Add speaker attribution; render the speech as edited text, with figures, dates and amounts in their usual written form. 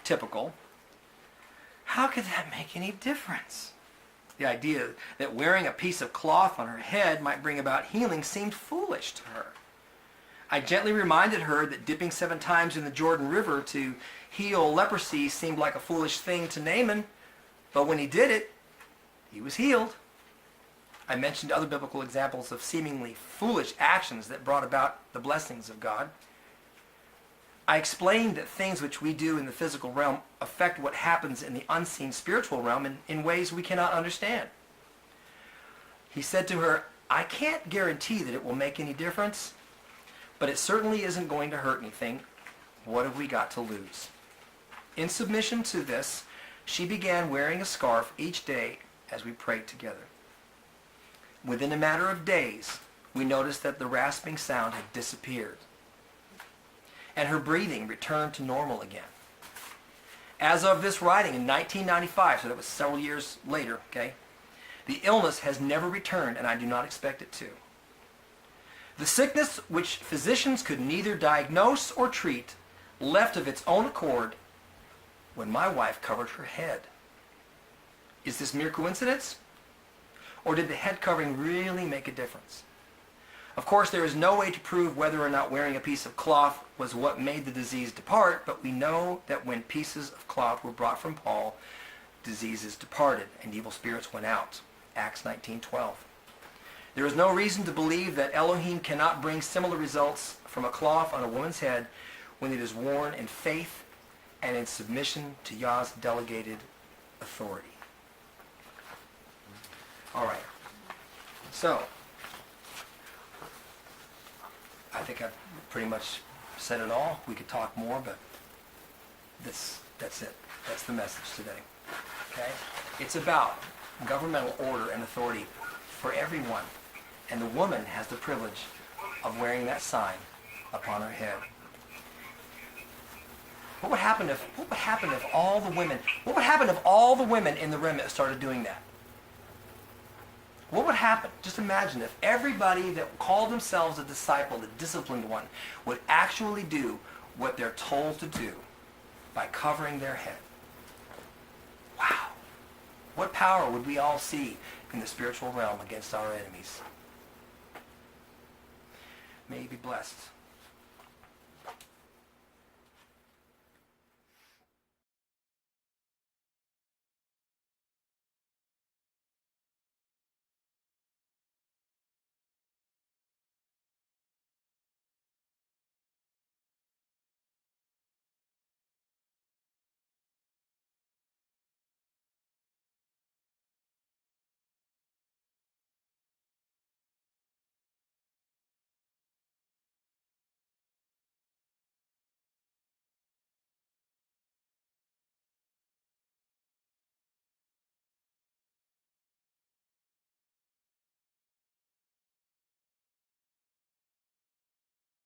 Speaker 1: typical. How could that make any difference? The idea that wearing a piece of cloth on her head might bring about healing seemed foolish to her. I gently reminded her that dipping 7 times in the Jordan River to heal leprosy seemed like a foolish thing to Naaman, but when he did it, he was healed. I mentioned other biblical examples of seemingly foolish actions that brought about the blessings of God. I explained that things which we do in the physical realm affect what happens in the unseen spiritual realm in ways we cannot understand. He said to her, I can't guarantee that it will make any difference, but it certainly isn't going to hurt anything. What have we got to lose? In submission to this, she began wearing a scarf each day as we prayed together. Within a matter of days, we noticed that the rasping sound had disappeared, and her breathing returned to normal again. As of this writing in 1995, so that was several years later, okay, the illness has never returned, and I do not expect it to. The sickness which physicians could neither diagnose or treat left of its own accord when my wife covered her head. Is this mere coincidence? Or did the head covering really make a difference? Of course, there is no way to prove whether or not wearing a piece of cloth was what made the disease depart, but we know that when pieces of cloth were brought from Paul, diseases departed and evil spirits went out. Acts 19:12. There is no reason to believe that Elohim cannot bring similar results from a cloth on a woman's head when it is worn in faith and in submission to Yah's delegated authority. All right. So, I think I've pretty much said it all. We could talk more, but that's it. That's the message today. Okay? It's about governmental order and authority for everyone. And the woman has the privilege of wearing that sign upon her head. What would happen if all the women in the remnant started doing that? What would happen? Just imagine if everybody that called themselves a disciple, the disciplined one, would actually do what they're told to do by covering their head. Wow. What power would we all see in the spiritual realm against our enemies? May you be blessed.